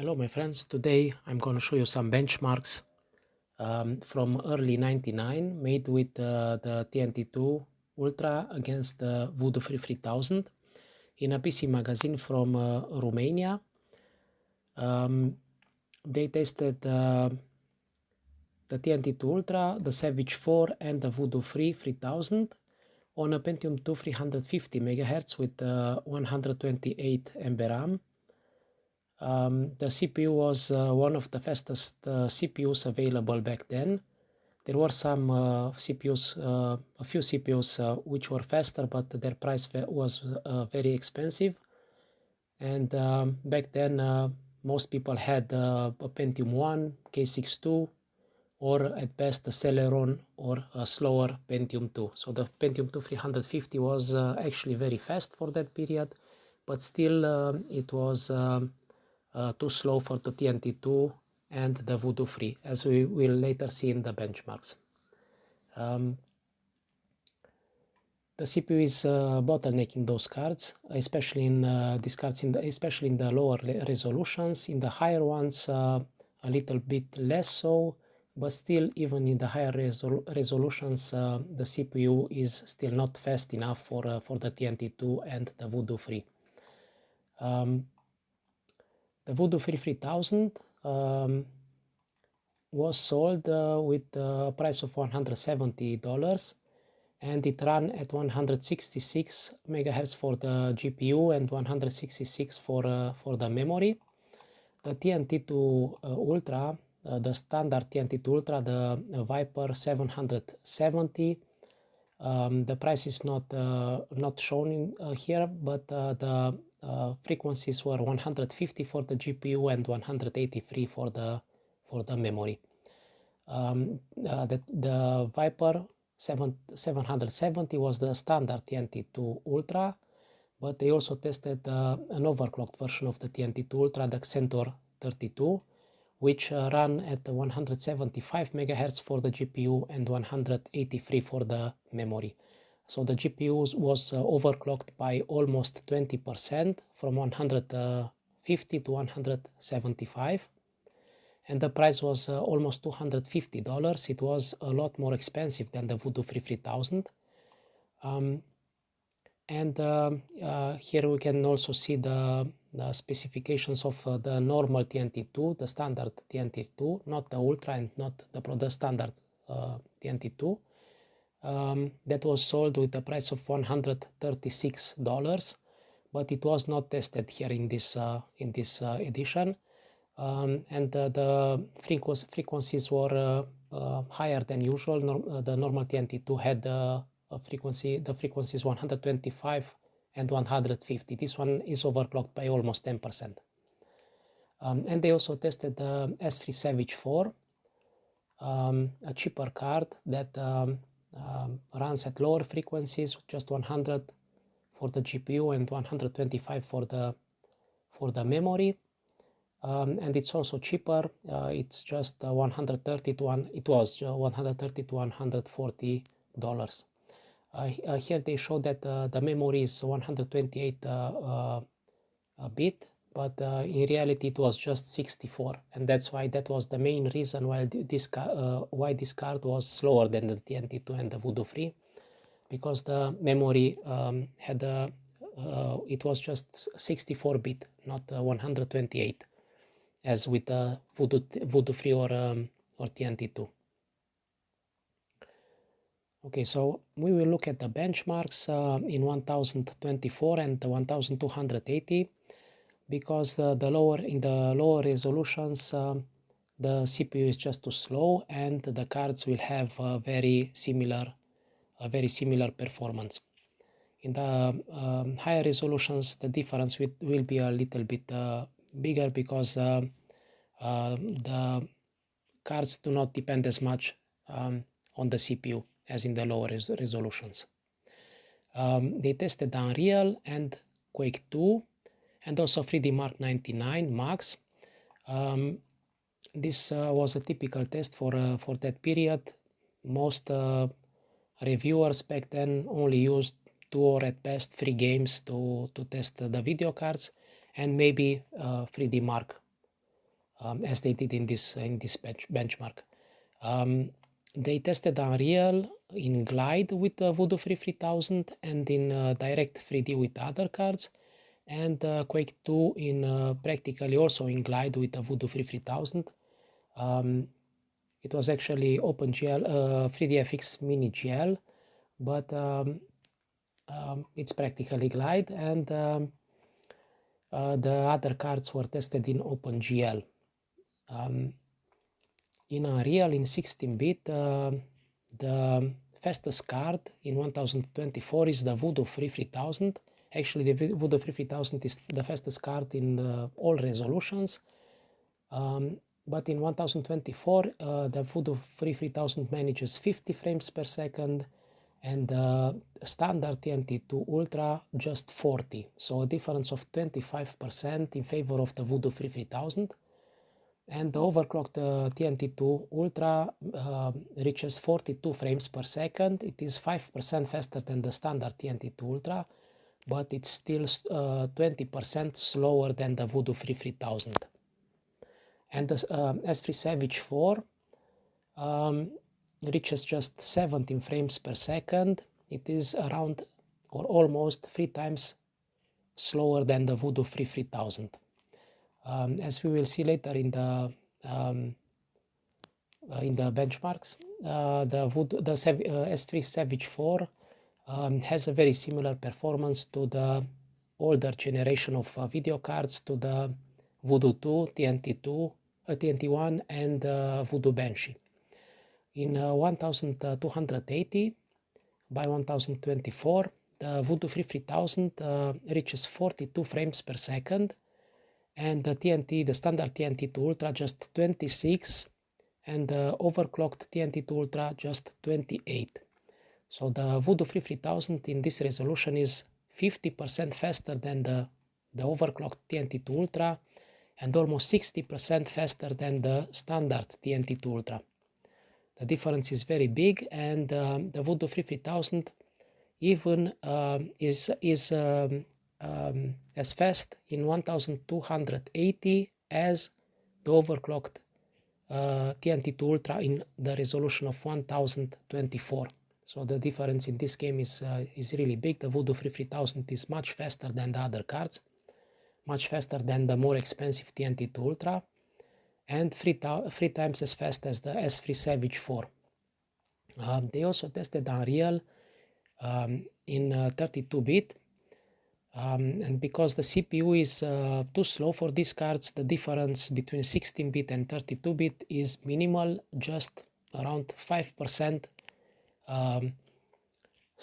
Hello my friends, today I'm going to show you some benchmarks from early 99 made with the TNT2 Ultra against the Voodoo 3000 in a PC magazine from Romania. They tested the TNT2 Ultra, the Savage 4 and the Voodoo 3000 on a Pentium 2 350 MHz with 128 MB RAM. The CPU was one of the fastest CPUs available back then. There were some CPUs, a few CPUs which were faster, but their price was very expensive. And back then, most people had a Pentium 1, K62, or at best a Celeron or a slower Pentium 2. So the Pentium 2 350 was actually very fast for that period, but still it was too slow for the TNT2 and the Voodoo 3, as we will later see in the benchmarks. The CPU is bottlenecking those cards, especially in these cards, especially in the lower resolutions. In the higher ones, a little bit less so, but still, even in the higher resolutions, the CPU is still not fast enough for the TNT2 and the Voodoo 3. The Voodoo 3000 was sold with a price of $170, and it ran at 166 MHz for the GPU and 166 for the memory. The TNT2 Ultra, the standard TNT2 Ultra, the Viper 770, the price is not shown here, but the frequencies were 150 for the GPU and 183 for the memory. The Viper 770 was the standard TNT2 Ultra, but they also tested an overclocked version of the TNT2 Ultra, the Accentor 32, which ran at 175 MHz for the GPU and 183 for the memory. So the GPU was overclocked by almost 20%, from 150 to 175. And the price was almost $250. It was a lot more expensive than the Voodoo 3000. Here we can also see the specifications of the normal TNT2, the standard TNT2, not the Ultra and not the standard TNT2. That was sold with a price of $136, but it was not tested here in this edition. The frequencies were higher than usual. The normal TNT2 had the frequencies 125 and 150. This one is overclocked by almost 10%. And they also tested the S3 Savage 4, a cheaper card that runs at lower frequencies, just 100 for the GPU and 125 for the memory. And it's also cheaper. It's just 130 to $140. Here they show that the memory is 128 bit, but in reality it was just 64, and that's why that was the main reason why this card was slower than the TNT2 and the Voodoo 3, because the memory it was just 64 bit, not 128, as with the Voodoo 3 or TNT2. Okay, so we will look at the benchmarks in 1024 and the 1280, because in the lower resolutions the CPU is just too slow and the cards will have a very similar performance. In the higher resolutions, the difference will be a little bit bigger, because the cards do not depend as much on the CPU as in the lower resolutions. They tested Unreal and Quake 2 and also 3D Mark 99 Max. This was a typical test for that period. Most reviewers back then only used 2 or at best 3 games to test the video cards, and maybe 3D Mark as they did in this benchmark. They tested Unreal in Glide with Voodoo 3000 and in Direct 3D with other cards, and Quake 2 in practically also in Glide with Voodoo 3000. It was actually OpenGL 3DFX Mini GL, but it's practically Glide, and the other cards were tested in OpenGL. In Unreal in 16-bit, the fastest card in 1024 is the Voodoo 3000. Actually, the Voodoo 3000 is the fastest card in all resolutions. But in 1024, the Voodoo 3000 manages 50 frames per second, and the standard TNT2 Ultra just 40. So a difference of 25% in favor of the Voodoo 3000. And the overclocked TNT2 Ultra reaches 42 frames per second. It is 5% faster than the standard TNT2 Ultra, but it's still 20% slower than the Voodoo 3000. And the S3 Savage 4 reaches just 17 frames per second. It is around or almost 3 times slower than the Voodoo 3000. As we will see later in the benchmarks, the S3 Savage 4 has a very similar performance to the older generation of video cards, to the Voodoo 2, TNT1, and Voodoo Banshee. In 1280 by 1024, the Voodoo 3000 reaches 42 frames per second, and the standard TNT2 Ultra just 26, and the overclocked TNT2 Ultra just 28. So the Voodoo 3000 in this resolution is 50% faster than the overclocked TNT2 Ultra, and almost 60% faster than the standard TNT2 Ultra. The difference is very big, and the Voodoo 3000 even is as fast in 1280 as the overclocked TNT2 Ultra in the resolution of 1024. So the difference in this game is really big. The Voodoo 3000 is much faster than the other cards, much faster than the more expensive TNT2 Ultra, and three times as fast as the S3 Savage 4. They also tested Unreal in 32-bit, and because the CPU is too slow for these cards, the difference between 16-bit and 32-bit is minimal, just around 5%. The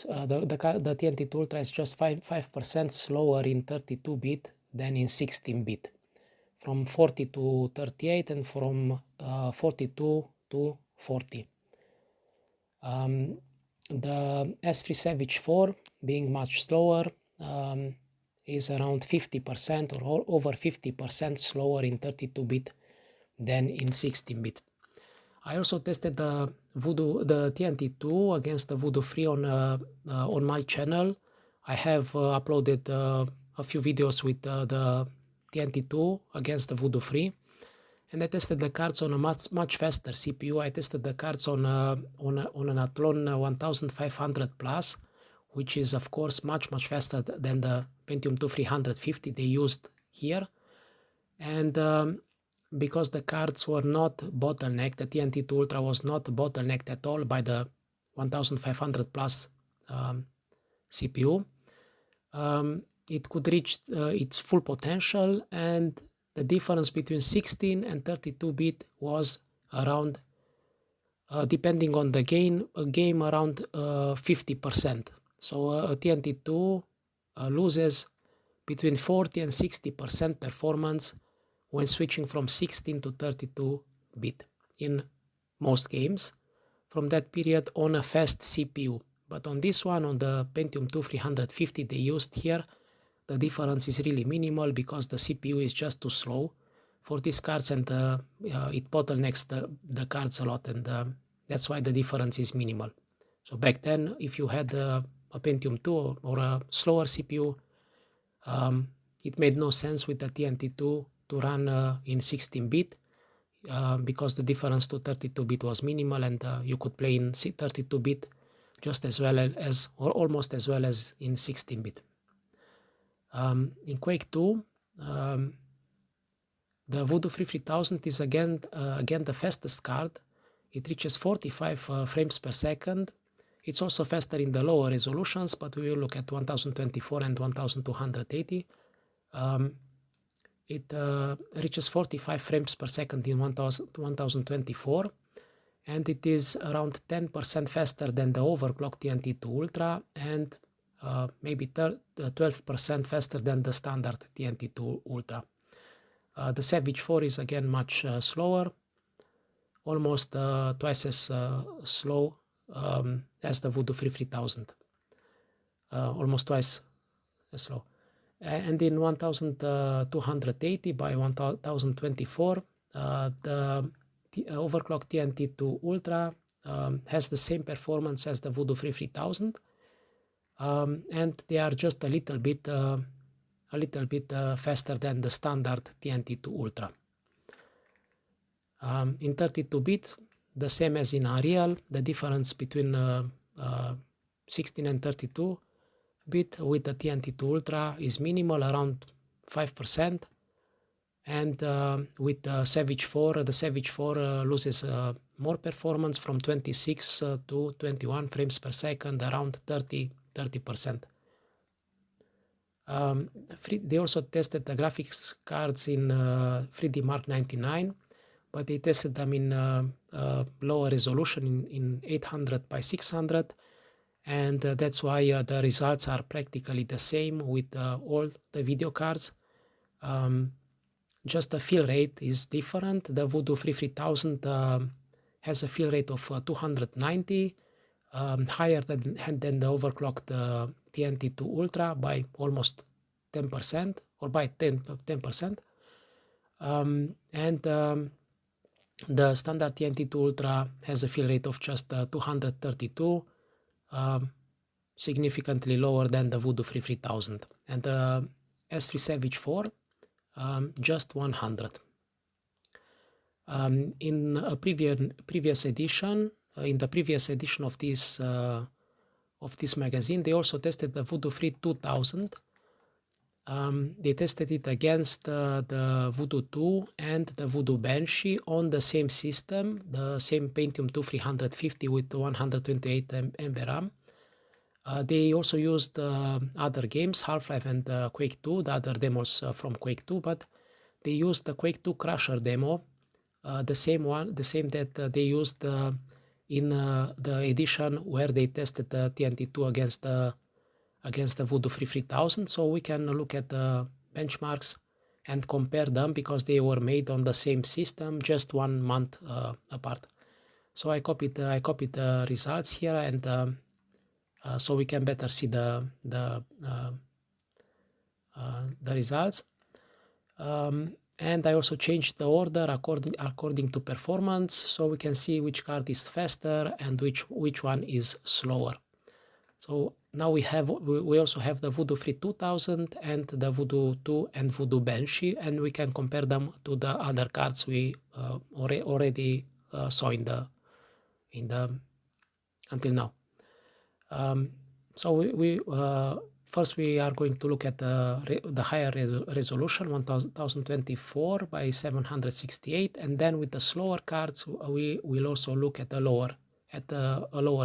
TNT2 Ultra is just 5% slower in 32-bit than in 16-bit, from 40 to 38 and from 42 to 40. The S3 Savage 4, being much slower, is around 50% or over 50% slower in 32-bit than in 16-bit. I also tested the TNT2 against the Voodoo 3 on my channel. I have uploaded a few videos with the TNT2 against the Voodoo 3, and I tested the cards on a much faster CPU. I tested the cards on an Athlon 1500 Plus, which is of course much faster than the Pentium 2 350 they used here. And because the cards were not bottlenecked, the TNT2 Ultra was not bottlenecked at all by the 1500 Plus CPU, it could reach its full potential, and the difference between 16 and 32-bit was around, depending on the game around 50%. So a TNT2 loses between 40 and 60% performance when switching from 16 to 32-bit in most games from that period on a fast CPU. But on this one, on the Pentium 2 350 they used here, the difference is really minimal because the CPU is just too slow for these cards, and it bottlenecks the cards a lot, and that's why the difference is minimal. So back then, if you had a Pentium 2 or a slower CPU, it made no sense with the TNT2 to run in 16-bit, because the difference to 32-bit was minimal, and you could play in 32-bit just as well as, or almost as well as in 16-bit. In Quake 2, the Voodoo 3000 is again the fastest card. It reaches 45 frames per second. It's also faster in the lower resolutions, but we will look at 1024 and 1280. It reaches 45 frames per second in 1024, and it is around 10% faster than the overclocked TNT2 Ultra, and maybe 12% faster than the standard TNT2 Ultra. The Savage 4 is again much slower, almost twice as slow as the Voodoo 3000, almost twice as slow. And in 1280 by 1024, the overclocked TNT2 Ultra has the same performance as the Voodoo 3000, and they are just a little bit faster than the standard TNT2 Ultra. In 32-bit, the same as in Unreal, the difference between 16 and 32-bit with the TNT2 Ultra is minimal, around 5%, and with the Savage 4 loses more performance from 26 to 21 frames per second, around 30%. They also tested the graphics cards in 3D Mark 99, but they tested them in lower resolution in 800 by 600, and that's why the results are practically the same with all the video cards. Just the fill rate is different. The Voodoo 3000 has a fill rate of 290, higher than the overclocked TNT2 Ultra by almost 10%, or by 10%. The standard TNT2 Ultra has a fill rate of just 232, significantly lower than the Voodoo 3000. And the S3 Savage 4, just 100. In a previous edition, in the previous edition of this magazine, they also tested the Voodoo 2000. They tested it against the Voodoo 2 and the Voodoo Banshee on the same system, the same Pentium 2 350 with 128 MB RAM. They also used other games, Half-Life and Quake 2, the other demos from Quake 2, but they used the Quake 2 Crusher demo, the same that they used in the edition where they tested the TNT2 against the Voodoo 3000. So we can look at the benchmarks and compare them because they were made on the same system, just 1 month apart. So I copied the results here, and so we can better see the results. And I also changed the order according to performance, so we can see which card is faster and which one is slower. So now we also have the Voodoo 3000 and the Voodoo 2 and Voodoo Banshee, and we can compare them to the other cards we already saw in the until now. So we first we are going to look at the higher resolution, 1024 by 768, and then with the slower cards we will also look at a lower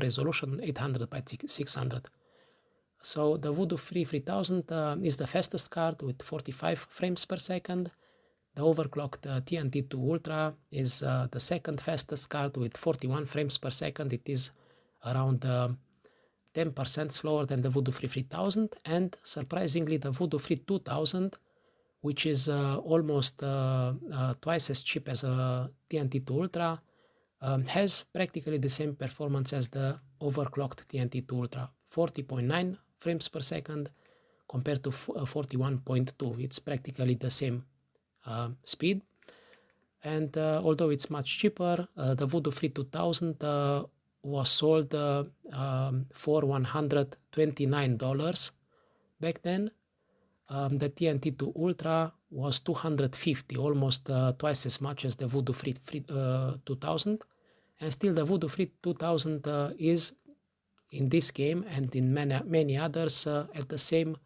resolution, 800 by 600. So the Voodoo 3000 is the fastest card with 45 frames per second. The overclocked TNT2 Ultra is the second fastest card with 41 frames per second. It is around 10% slower than the Voodoo 3000, and surprisingly the Voodoo 2000, which is almost twice as cheap as a TNT2 Ultra, has practically the same performance as the overclocked TNT2 Ultra, 40.9 frames per second compared to 41.2. It's practically the same speed, and although it's much cheaper, the Voodoo 3000 was sold for $129 back then. The TNT2 Ultra was 250, almost twice as much as the Voodoo 2000, and still the Voodoo 2000 is in this game and in many others at the same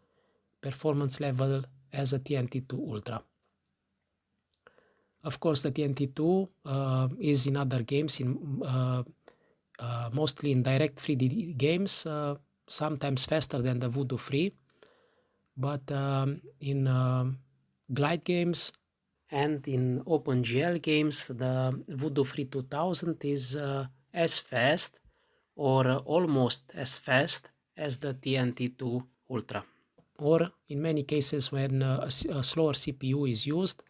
performance level as a TNT2 Ultra. Of course, the TNT2 is in other games, mostly in direct 3D games, sometimes faster than the Voodoo 3, but in glide games and in OpenGL games, the Voodoo 2000 is as fast or almost as fast as the TNT2 Ultra. Or in many cases when a slower CPU is used,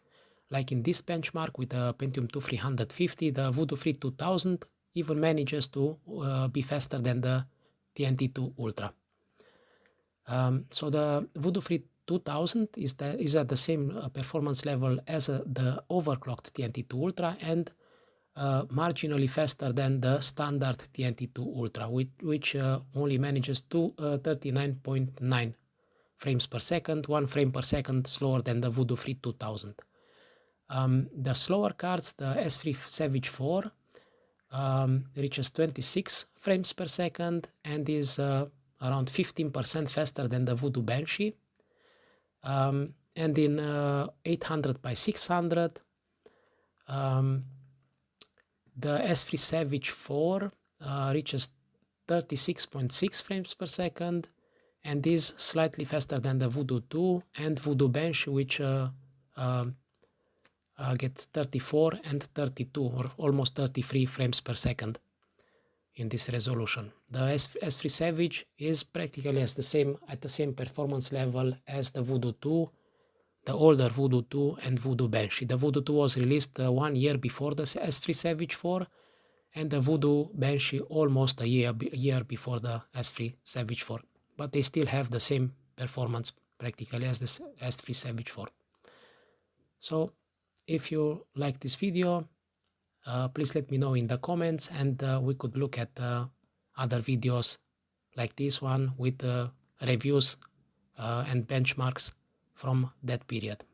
like in this benchmark with the Pentium 2 350, the Voodoo 2000 even manages to be faster than the TNT2 Ultra. So the Voodoo 2000 is at the same performance level as the overclocked TNT2 Ultra and marginally faster than the standard TNT2 Ultra, which only manages to 39.9 frames per second, 1 frame per second slower than the Voodoo 2000. The slower cards, the S3 Savage 4, reaches 26 frames per second and is around 15% faster than the Voodoo Banshee. And in 800 by 600, the S3 Savage 4 reaches 36.6 frames per second and is slightly faster than the Voodoo 2 and Voodoo Banshee, which gets 34 and 32 or almost 33 frames per second in this resolution. The S3 Savage is practically at the same performance level as the Voodoo 2, the older Voodoo 2 and Voodoo Banshee. The Voodoo 2 was released 1 year before the S3 Savage 4 and the Voodoo Banshee almost a year before the S3 Savage 4. But they still have the same performance practically as the S3 Savage 4. So if you like this video, please let me know in the comments, and we could look at other videos like this one with reviews and benchmarks from that period.